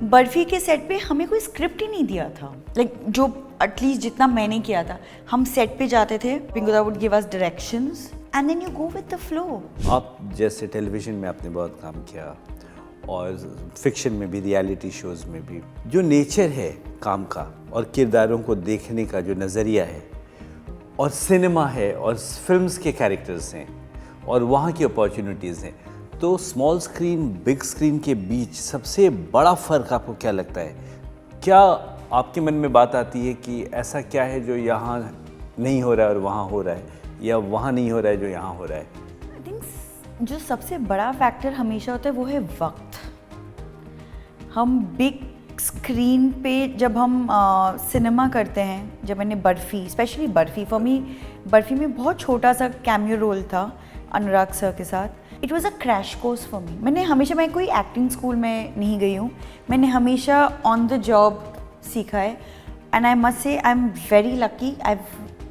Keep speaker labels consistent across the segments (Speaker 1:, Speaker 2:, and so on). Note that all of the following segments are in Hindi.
Speaker 1: बर्फी के सेट पे हमें कोई स्क्रिप्ट ही नहीं दिया था, जो एटलीस्ट जितना मैंने किया था। हम सेट पे जाते थे, Pinku da would give us directions and then you go with the flow.
Speaker 2: आप जैसे टेलीविजन में आपने बहुत काम किया और फिक्शन में भी, रियलिटी शोज़ में भी, जो नेचर है काम का और किरदारों को देखने का जो नज़रिया है, और सिनेमा है और फिल्म्स के कैरेक्टर्स हैं और वहाँ की अपॉर्चुनिटीज़ हैं, तो स्मॉल स्क्रीन बिग स्क्रीन के बीच सबसे बड़ा फ़र्क आपको क्या लगता है? क्या आपके मन में बात आती है कि ऐसा क्या है जो यहाँ नहीं हो रहा है और वहाँ हो रहा है, या वहाँ नहीं हो रहा है जो यहाँ हो रहा है?
Speaker 1: आई थिंक जो सबसे बड़ा फैक्टर हमेशा होता है वो है वक्त। हम बिग स्क्रीन पे जब हम सिनेमा करते हैं, जब मैंने barfi, specially barfi, for me barfi में बहुत छोटा सा कैमियो रोल था अनुराग सर के साथ। It was a crash course for me. मैं कोई एक्टिंग स्कूल में नहीं गई हूँ, मैंने हमेशा ऑन द जॉब सीखा है। And I must say I am very lucky, I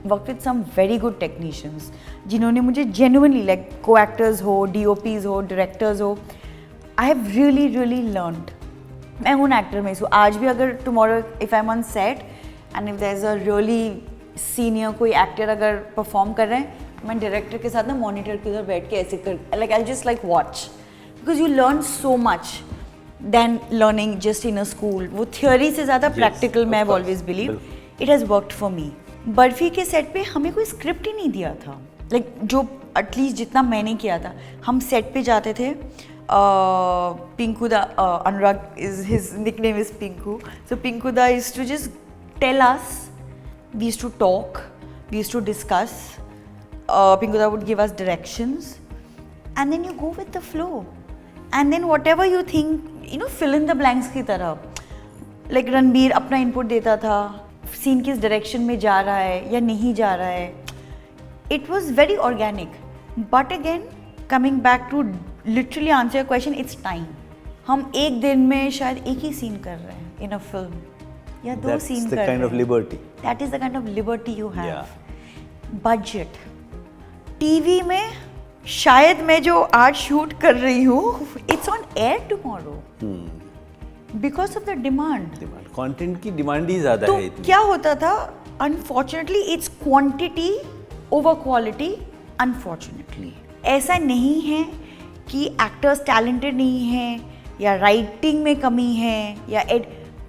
Speaker 1: work with some very good technicians जिन्होंने मुझे जेन्युइनली, लाइक को एक्टर्स हो, DOPs हो, डायरेक्टर्स हो, I have really really learned. मैं उन एक्टर में हूँ आज भी। अगर tomorrow if I am on set and if there is a really senior कोई एक्टर अगर परफॉर्म कर रहे हैं, मैं डायरेक्टर के साथ ना मॉनिटर के उधर बैठ के ऐसे कर, like I just like watch, because you learn so much then learning just in a school. वो थियोरी से ज़्यादा प्रैक्टिकल, मैं always believe it has worked for me. Barfi के सेट पे हमें कोई स्क्रिप्ट ही नहीं दिया था, जो एटलीस्ट जितना मैंने किया था। हम सेट पे जाते थे, Pinku da, Anurag is his nickname is Pinku, so Pinku da used to just tell us, we used to talk, we used to discuss, Pinku da would give us directions and then you go with the flow and then whatever you think, fill in the blanks की तरह। लाइक रणबीर अपना इनपुट देता था, सीन किस डायरेक्शन में जा रहा है या नहीं जा रहा है। It was very organic, but again coming back to literally answer your question, it's time. हम एक दिन में शायद एक ही सीन कर रहे हैं इन अ फिल्म, या दो सीन कर रहे हैं। That is the kind of liberty you have. Budget TV में शायद मैं जो आज शूट कर रही हूँ, it's on air tomorrow because of the demand.
Speaker 2: Content की डिमांड ही ज़्यादा
Speaker 1: तो
Speaker 2: है इतनी।
Speaker 1: क्या होता था, unfortunately it's quantity over quality. Unfortunately ऐसा नहीं है कि एक्टर्स टैलेंटेड नहीं हैं या राइटिंग में कमी है या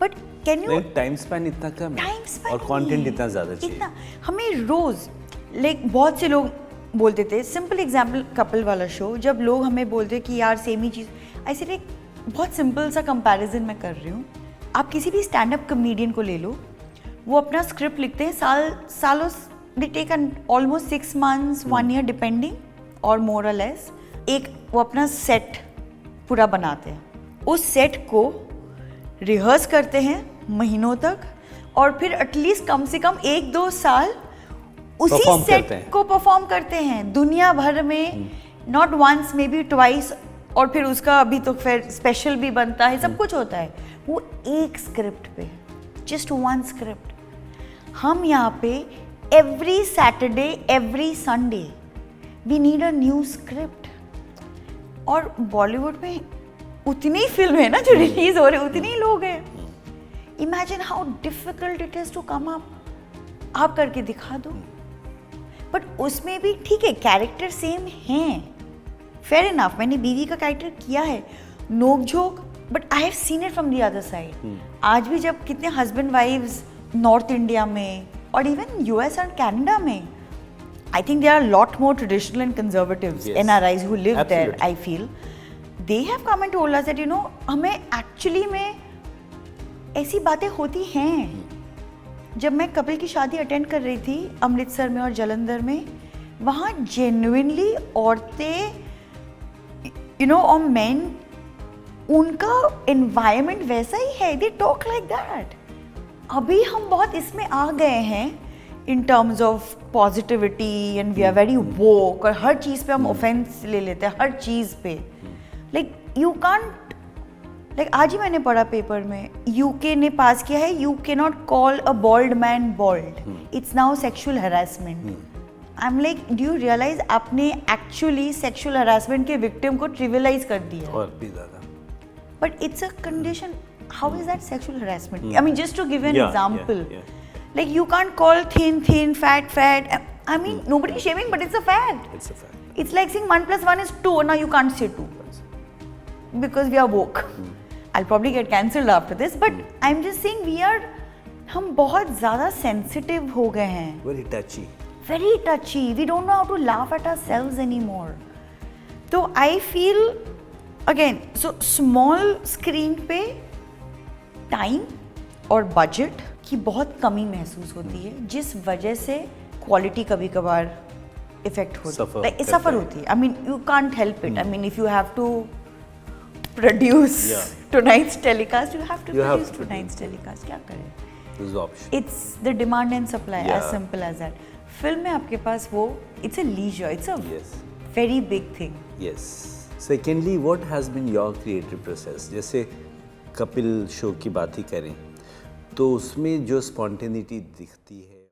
Speaker 1: but can you,
Speaker 2: time span इतना कम है और कंटेंट इतना ज़्यादा चाहिए।
Speaker 1: इतना हमें रोज़, बहुत से लोग बोलते थे, सिंपल एग्जाम्पल कपल वाला शो, जब लोग हमें बोलते कि यार सेम ही चीज़, ऐसे एक बहुत सिंपल सा कंपैरिजन मैं कर रही हूँ। आप किसी भी स्टैंड अप कॉमेडियन को ले लो, वो अपना स्क्रिप्ट लिखते हैं सालों, they take almost 6 months 1 year depending और मोर और लेस। एक वो अपना सेट पूरा बनाते हैं, उस सेट को रिहर्स करते हैं महीनों तक, और फिर एटलीस्ट कम से कम 1-2 साल उसी सेट को परफॉर्म करते हैं दुनिया भर में, not once maybe twice, और फिर उसका अभी तो फिर स्पेशल भी बनता है, सब कुछ होता है। वो एक स्क्रिप्ट पे, जस्ट 1 स्क्रिप्ट। हम यहाँ पे every Saturday, every Sunday we need a new script. और बॉलीवुड में उतनी फिल्म है ना जो रिलीज हो रही, उतनी लोग हैं। Imagine how difficult it is to come up. आप करके दिखा दो, बट उसमें भी ठीक है, कैरेक्टर सेम हैं, फेयर इनफ। मैंने बीवी का कैरेक्टर किया है, नोक-झोंक, but I have seen it from the other side. आज भी जब कितने हस्बैंड वाइफ्स नॉर्थ इंडिया में और इवन US और कनाडा में, I think there are lot more traditional and conservatives NRIs who live there, I feel they have come and told us that हमें एक्चुअली में ऐसी बातें होती हैं। जब मैं कपिल की शादी अटेंड कर रही थी अमृतसर में और जालंधर में, वहाँ जेन्युइनली औरतें और मेन, उनका एनवायरनमेंट वैसा ही है, दे टॉक लाइक दैट। अभी हम बहुत इसमें आ गए हैं in terms of positivity and we are very woke, और हर चीज़ पे हम ऑफेंस ले लेते हैं, हर चीज़ पे। लाइक यू कांट, लाइक आज ही मैंने पढ़ा पेपर में, UK ने पास किया है, you can not call a bald man bald, it's now sexual harassment. I am like, do you realize आपने एक्चुअली सेक्सुअल हरासमेंट के विक्टिम को ट्रिवियलाइज कर दिया,
Speaker 2: और भी ज़्यादा।
Speaker 1: But it's a condition. how is that sexual harassment? I mean, just to give you an
Speaker 2: Yeah,
Speaker 1: example,
Speaker 2: yeah.
Speaker 1: like you can't call thin, fat. I mean, nobody's shaming, but it's a fact.
Speaker 2: It's a fact.
Speaker 1: It's like saying 1 + 1 is 2. Now you can't say 2 because we are woke. I'll probably get cancelled after this, but I'm just saying हम बहुत ज़्यादा sensitive हो गए हैं.
Speaker 2: Very touchy.
Speaker 1: Very touchy. We don't know how to laugh at ourselves anymore. तो I feel again, so small screen पे time और budget की बहुत कमी महसूस होती है, जिस वजह से quality कभी कभार इफेक्ट होती है, सफर होती है. I mean, you can't help it. I mean, if you have to produce tonight's telecast, you have to produce tonight's telecast. क्या करें?
Speaker 2: There's option.
Speaker 1: It's the demand and supply, as simple as that. Film में आपके पास वो, it's a leisure, it's a very big thing.
Speaker 2: Yes. Secondly, what has been your creative process? जैसे कपिल शो की बात ही करें, तो उसमें जो spontaneity दिखती है